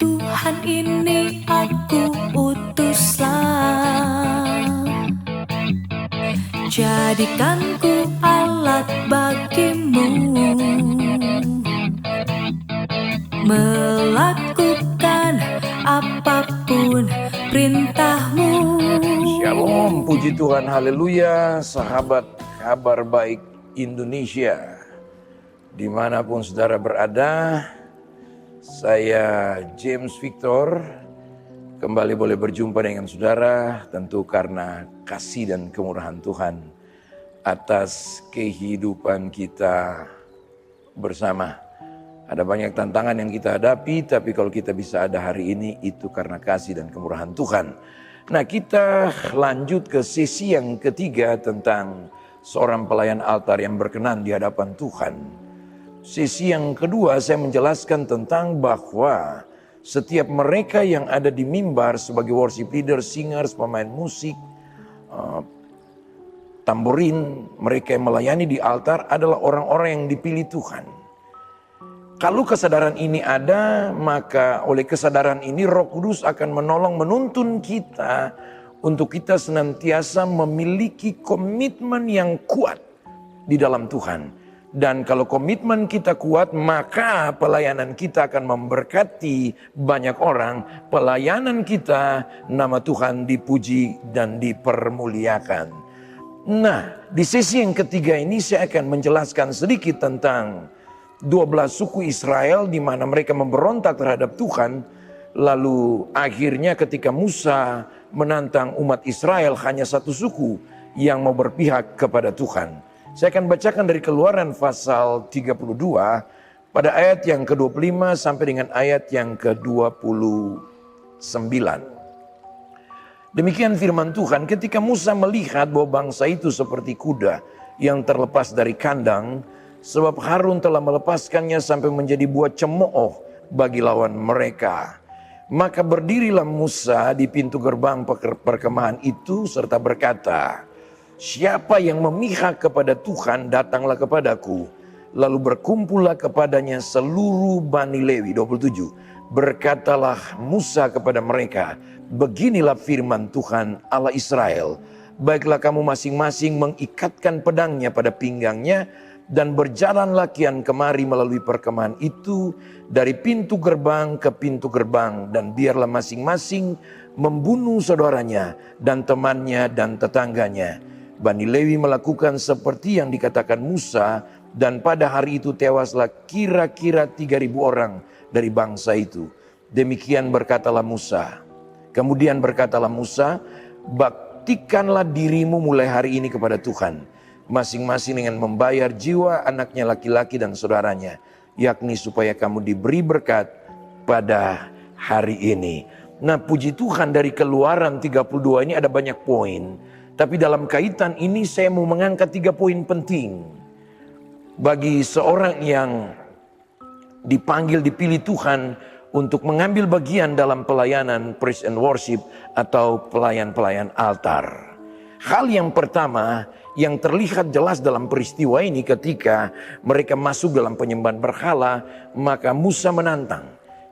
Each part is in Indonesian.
Tuhan ini aku utuslah, jadikanku alat bagimu, melakukan apapun perintahmu. Shalom, puji Tuhan, haleluya, sahabat kabar baik Indonesia. Dimanapun saudara berada, saya James Victor kembali boleh berjumpa dengan saudara, tentu karena kasih dan kemurahan Tuhan atas kehidupan kita bersama. Ada banyak tantangan yang kita hadapi, tapi kalau kita bisa ada hari ini, itu karena kasih dan kemurahan Tuhan. Nah, kita lanjut ke sesi yang ketiga tentang seorang pelayan altar yang berkenan di hadapan Tuhan. Sesi yang kedua saya menjelaskan tentang bahwa setiap mereka yang ada di mimbar sebagai worship leader, singers, pemain musik, tamborin, mereka yang melayani di altar adalah orang-orang yang dipilih Tuhan. Kalau kesadaran ini ada, maka oleh kesadaran ini Roh Kudus akan menolong menuntun kita untuk kita senantiasa memiliki komitmen yang kuat di dalam Tuhan. Dan kalau komitmen kita kuat, maka pelayanan kita akan memberkati banyak orang. Pelayanan kita, nama Tuhan dipuji dan dipermuliakan. Nah, di sesi yang ketiga ini saya akan menjelaskan sedikit tentang 12 suku Israel di mana mereka memberontak terhadap Tuhan. Lalu akhirnya ketika Musa menantang umat Israel, hanya satu suku yang mau berpihak kepada Tuhan. Saya akan bacakan dari Keluaran pasal 32 pada ayat yang ke-25 sampai dengan ayat yang ke-29. Demikian firman Tuhan, ketika Musa melihat bahwa bangsa itu seperti kuda yang terlepas dari kandang, sebab Harun telah melepaskannya sampai menjadi buah cemooh bagi lawan mereka. Maka berdirilah Musa di pintu gerbang perkemahan itu serta berkata, siapa yang memihak kepada Tuhan datanglah kepadaku. Lalu berkumpullah kepadanya seluruh Bani Lewi. 27. Berkatalah Musa kepada mereka, beginilah firman Tuhan Allah Israel. Baiklah kamu masing-masing mengikatkan pedangnya pada pinggangnya, dan berjalanlah kian kemari melalui perkemahan itu dari pintu gerbang ke pintu gerbang, dan biarlah masing-masing membunuh saudaranya dan temannya dan tetangganya. Bani Lewi melakukan seperti yang dikatakan Musa, dan pada hari itu tewaslah kira-kira 3.000 orang dari bangsa itu. Demikian berkatalah Musa. Kemudian berkatalah Musa, baktikanlah dirimu mulai hari ini kepada Tuhan, masing-masing dengan membayar jiwa anaknya laki-laki dan saudaranya, yakni supaya kamu diberi berkat pada hari ini. Nah, puji Tuhan, dari Keluaran 32 ini ada banyak poin, tapi dalam kaitan ini saya mau mengangkat 3 poin penting bagi seorang yang dipanggil, dipilih Tuhan untuk mengambil bagian dalam pelayanan praise and worship atau pelayan-pelayan altar. Hal yang pertama yang terlihat jelas dalam peristiwa ini, ketika mereka masuk dalam penyembahan berhala, maka Musa menantang,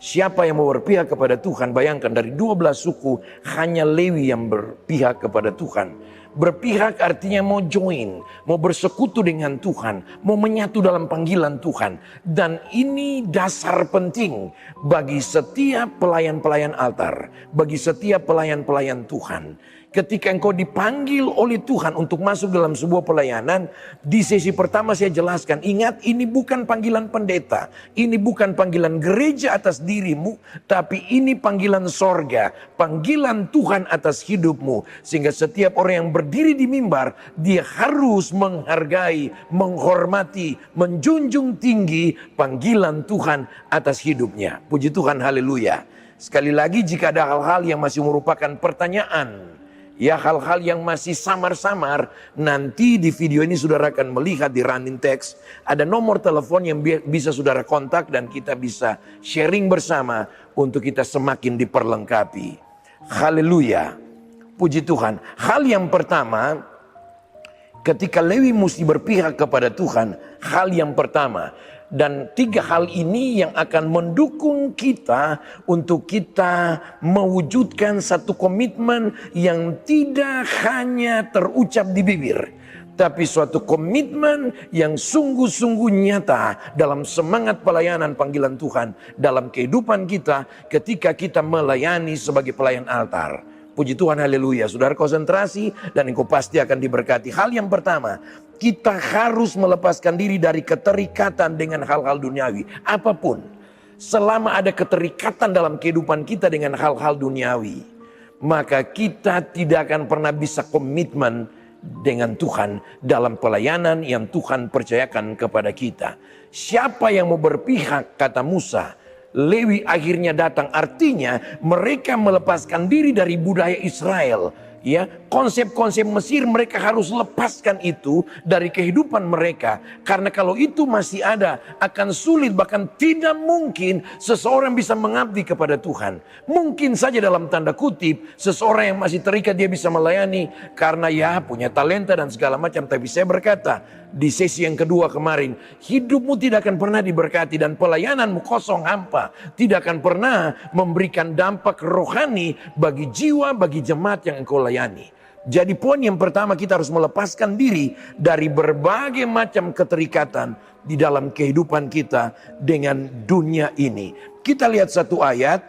siapa yang mau berpihak kepada Tuhan? Bayangkan, dari 12 suku hanya Lewi yang berpihak kepada Tuhan. Berpihak artinya mau join, mau bersekutu dengan Tuhan, mau menyatu dalam panggilan Tuhan. Dan ini dasar penting bagi setiap pelayan-pelayan altar, bagi setiap pelayan-pelayan Tuhan. Ketika engkau dipanggil oleh Tuhan untuk masuk dalam sebuah pelayanan, di sesi pertama saya jelaskan, ingat, ini bukan panggilan pendeta, ini bukan panggilan gereja atas dirimu, tapi ini panggilan sorga, panggilan Tuhan atas hidupmu. Sehingga setiap orang yang berdiri di mimbar, dia harus menghargai, menghormati, menjunjung tinggi panggilan Tuhan atas hidupnya. Puji Tuhan, haleluya. Sekali lagi, jika ada hal-hal yang masih merupakan pertanyaan, ya, hal-hal yang masih samar-samar, nanti di video ini saudara akan melihat di running text ada nomor telepon yang bisa saudara kontak dan kita bisa sharing bersama untuk kita semakin diperlengkapi. Haleluya. Puji Tuhan. Hal yang pertama, ketika Lewi mesti berpihak kepada Tuhan, hal yang pertama, Dan 3 hal ini yang akan mendukung kita untuk kita mewujudkan satu komitmen yang tidak hanya terucap di bibir, tapi suatu komitmen yang sungguh-sungguh nyata dalam semangat pelayanan panggilan Tuhan dalam kehidupan kita ketika kita melayani sebagai pelayan altar. Puji Tuhan, haleluya. Saudara konsentrasi dan engkau pasti akan diberkati. Hal yang pertama, kita harus melepaskan diri dari keterikatan dengan hal-hal duniawi. Apapun, selama ada keterikatan dalam kehidupan kita dengan hal-hal duniawi, maka kita tidak akan pernah bisa komitmen dengan Tuhan dalam pelayanan yang Tuhan percayakan kepada kita. Siapa yang mau berpihak, kata Musa, Lewi akhirnya datang. Artinya mereka melepaskan diri dari budaya Israel. Ya, konsep-konsep Mesir mereka harus lepaskan itu dari kehidupan mereka. Karena kalau itu masih ada, akan sulit, bahkan tidak mungkin seseorang bisa mengabdi kepada Tuhan. Mungkin saja dalam tanda kutip, seseorang yang masih terikat dia bisa melayani karena ya punya talenta dan segala macam. Tapi saya berkata di sesi yang kedua kemarin, hidupmu tidak akan pernah diberkati dan pelayananmu kosong hampa. Tidak akan pernah memberikan dampak rohani bagi jiwa, bagi jemaat yang engkau layani. Jadi poin yang pertama, kita harus melepaskan diri dari berbagai macam keterikatan di dalam kehidupan kita dengan dunia ini. Kita lihat satu ayat,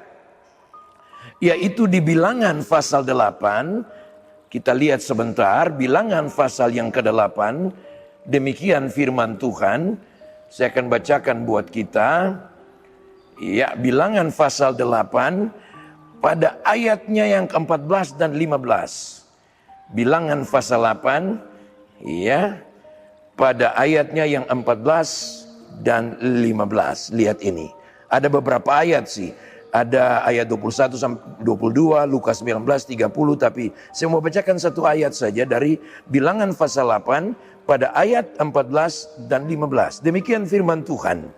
yaitu di Bilangan pasal 8. Kita lihat sebentar, Bilangan pasal yang ke-8. Demikian firman Tuhan. Saya akan bacakan buat kita. Ya, Bilangan pasal 8 pada ayatnya yang ke-14 dan 15. Bilangan pasal 8 ya, pada ayatnya yang 14 dan 15. Lihat ini. Ada beberapa ayat sih. Ada ayat 21 sampai 22, Lukas 19, 30, tapi saya mau bacakan satu ayat saja dari Bilangan pasal 8 pada ayat 14 dan 15. Demikian firman Tuhan.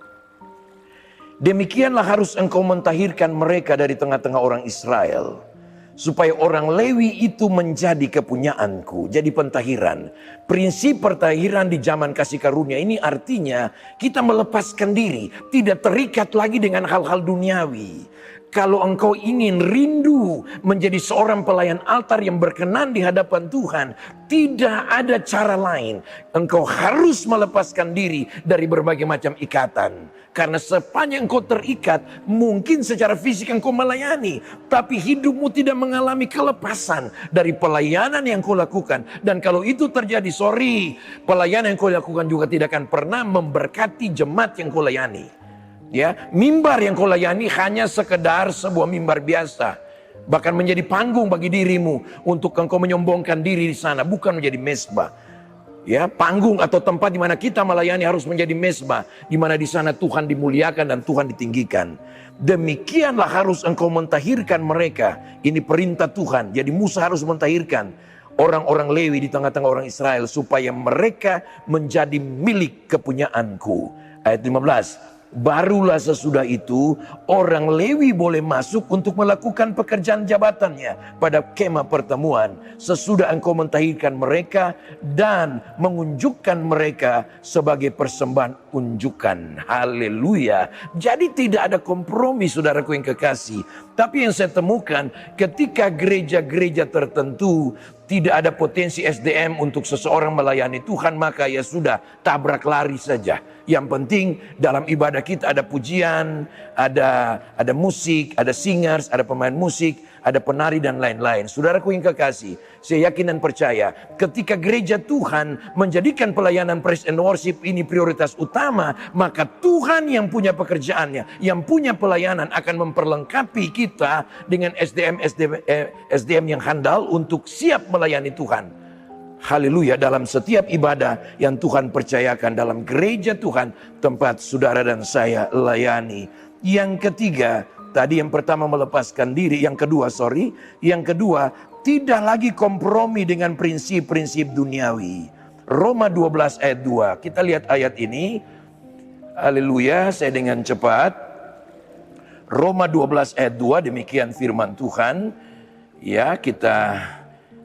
Demikianlah harus engkau mentahirkan mereka dari tengah-tengah orang Israel, supaya orang Lewi itu menjadi kepunyaanku. Jadi pentahiran. Prinsip pertahiran di zaman kasih karunia ini artinya kita melepaskan diri, tidak terikat lagi dengan hal-hal duniawi. Kalau engkau ingin rindu menjadi seorang pelayan altar yang berkenan di hadapan Tuhan, tidak ada cara lain. Engkau harus melepaskan diri dari berbagai macam ikatan. Karena sepanjang engkau terikat, mungkin secara fisik engkau melayani, tapi hidupmu tidak mengalami kelepasan dari pelayanan yang kau lakukan. Dan kalau itu terjadi, pelayanan yang kau lakukan juga tidak akan pernah memberkati jemaat yang kau layani. Ya, mimbar yang kau layani hanya sekedar sebuah mimbar biasa, bahkan menjadi panggung bagi dirimu untuk engkau menyombongkan diri di sana, bukan menjadi mezbah. Ya, panggung atau tempat di mana kita melayani harus menjadi mezbah, di mana di sana Tuhan dimuliakan dan Tuhan ditinggikan. Demikianlah harus engkau mentahirkan mereka. Ini perintah Tuhan. Jadi Musa harus mentahirkan orang-orang Lewi di tengah-tengah orang Israel supaya mereka menjadi milik kepunyaanku. Ayat 15. Barulah sesudah itu orang Lewi boleh masuk untuk melakukan pekerjaan jabatannya pada kemah pertemuan. Sesudah engkau mentahirkan mereka dan mengunjukkan mereka sebagai persembahan unjukan. Haleluya. Jadi tidak ada kompromi, saudaraku yang kekasih. Tapi yang saya temukan ketika gereja-gereja tertentu tidak ada potensi SDM untuk seseorang melayani Tuhan, maka ya sudah, tabrak lari saja. Yang penting dalam ibadah kita ada pujian, ada musik, ada singers, ada pemain musik, ada penari dan lain-lain. Saudaraku yang kekasih, saya yakin dan percaya ketika gereja Tuhan menjadikan pelayanan praise and worship ini prioritas utama, maka Tuhan yang punya pekerjaannya, yang punya pelayanan akan memperlengkapi kita dengan SDM yang handal untuk siap melayani Tuhan. Haleluya, dalam setiap ibadah yang Tuhan percayakan dalam gereja Tuhan, tempat saudara dan saya layani. Yang ketiga, tadi yang pertama melepaskan diri, yang kedua tidak lagi kompromi dengan prinsip-prinsip duniawi. Roma 12 ayat 2, kita lihat ayat ini. Haleluya, saya dengan cepat. Roma 12 ayat 2, demikian firman Tuhan. Ya, kita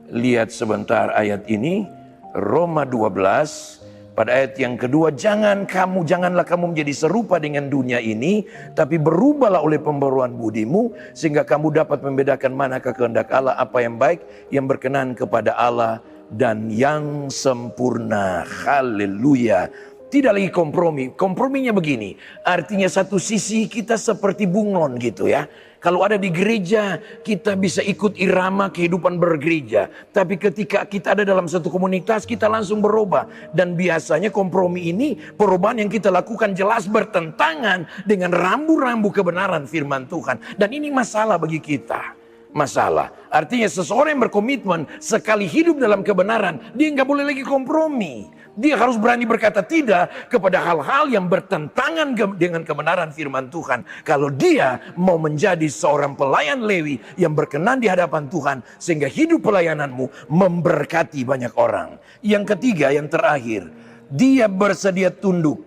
lihat sebentar ayat ini. Roma 12 Pada ayat yang kedua, janganlah kamu menjadi serupa dengan dunia ini, tapi berubahlah oleh pembaruan budimu, sehingga kamu dapat membedakan manakah kehendak Allah, apa yang baik, yang berkenan kepada Allah, dan yang sempurna. Haleluya. Tidak lagi kompromi. Komprominya begini, artinya satu sisi kita seperti bunglon gitu ya. Kalau ada di gereja, kita bisa ikut irama kehidupan bergereja. Tapi ketika kita ada dalam satu komunitas, kita langsung berubah. Dan biasanya kompromi ini, perubahan yang kita lakukan jelas bertentangan dengan rambu-rambu kebenaran firman Tuhan. Dan ini masalah bagi kita. Masalah. Artinya seseorang yang berkomitmen sekali hidup dalam kebenaran, dia nggak boleh lagi kompromi. Dia harus berani berkata tidak kepada hal-hal yang bertentangan dengan kebenaran firman Tuhan. Kalau dia mau menjadi seorang pelayan Lewi yang berkenan di hadapan Tuhan, sehingga hidup pelayananmu memberkati banyak orang. Yang ketiga, yang terakhir, dia bersedia tunduk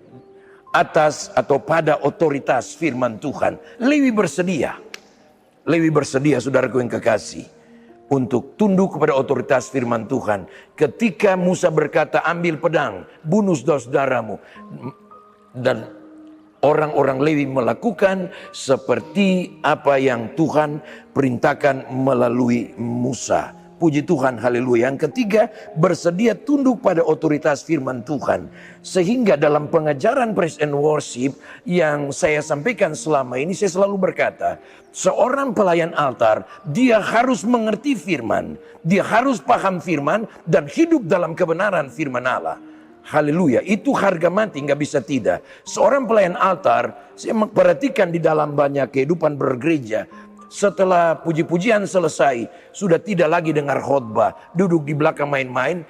atas atau pada otoritas firman Tuhan. Lewi bersedia. Lewi bersedia, saudaraku yang kekasih, untuk tunduk kepada otoritas firman Tuhan. Ketika Musa berkata, ambil pedang, bunuh saudaramu. Dan orang-orang Lewi melakukan seperti apa yang Tuhan perintahkan melalui Musa. Puji Tuhan, haleluya. Yang ketiga, bersedia tunduk pada otoritas firman Tuhan. Sehingga dalam pengajaran praise and worship yang saya sampaikan selama ini, saya selalu berkata, seorang pelayan altar, dia harus mengerti firman. Dia harus paham firman dan hidup dalam kebenaran firman Allah. Haleluya, itu harga mati, nggak bisa tidak. Seorang pelayan altar, saya memperhatikan di dalam banyak kehidupan bergereja, setelah puji-pujian selesai, sudah tidak lagi dengar khotbah, duduk di belakang main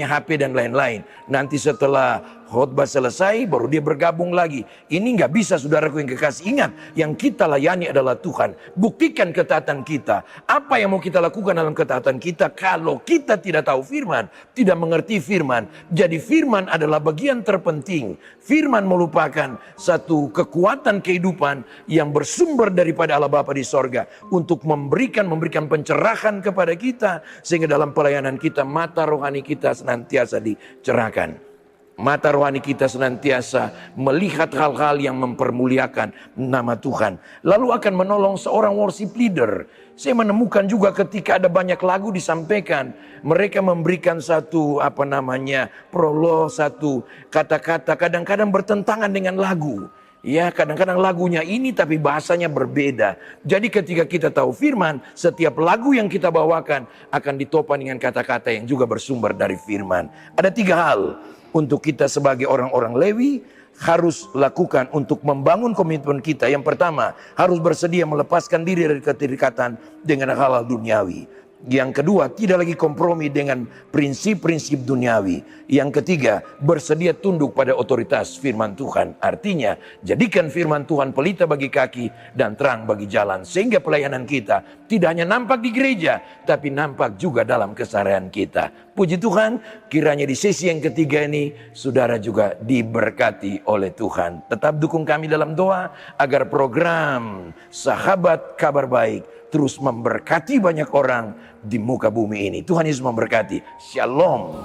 HP dan lain-lain. Nanti setelah khotbah selesai, baru dia bergabung lagi. Ini nggak bisa, saudaraku yang kekasih. Ingat, yang kita layani adalah Tuhan. Buktikan ketaatan kita. Apa yang mau kita lakukan dalam ketaatan kita? Kalau kita tidak tahu firman, tidak mengerti firman. Jadi firman adalah bagian terpenting. Firman merupakan satu kekuatan kehidupan yang bersumber daripada Allah Bapa di sorga. Untuk memberikan pencerahan kepada kita. Sehingga dalam pelayanan kita, mata rohani kita senantiasa dicerahkan. Mata rohani kita senantiasa melihat hal-hal yang mempermuliakan nama Tuhan. Lalu akan menolong seorang worship leader. Saya menemukan juga ketika ada banyak lagu disampaikan, mereka memberikan satu prolog, satu kata-kata kadang-kadang bertentangan dengan lagu. Ya, kadang-kadang lagunya ini tapi bahasanya berbeda. Jadi ketika kita tahu firman, setiap lagu yang kita bawakan akan ditopang dengan kata-kata yang juga bersumber dari firman. Ada 3 hal untuk kita sebagai orang-orang Lewi harus lakukan untuk membangun komitmen kita. Yang pertama, harus bersedia melepaskan diri dari keterikatan dengan hal-hal duniawi. Yang kedua, tidak lagi kompromi dengan prinsip-prinsip duniawi. Yang ketiga, bersedia tunduk pada otoritas firman Tuhan. Artinya, jadikan firman Tuhan pelita bagi kaki dan terang bagi jalan. Sehingga pelayanan kita tidak hanya nampak di gereja, tapi nampak juga dalam keseharian kita. Puji Tuhan, kiranya di sesi yang ketiga ini, saudara juga diberkati oleh Tuhan. Tetap dukung kami dalam doa, agar program Sahabat Kabar Baik terus memberkati banyak orang di muka bumi ini. Tuhan Yesus memberkati. Shalom.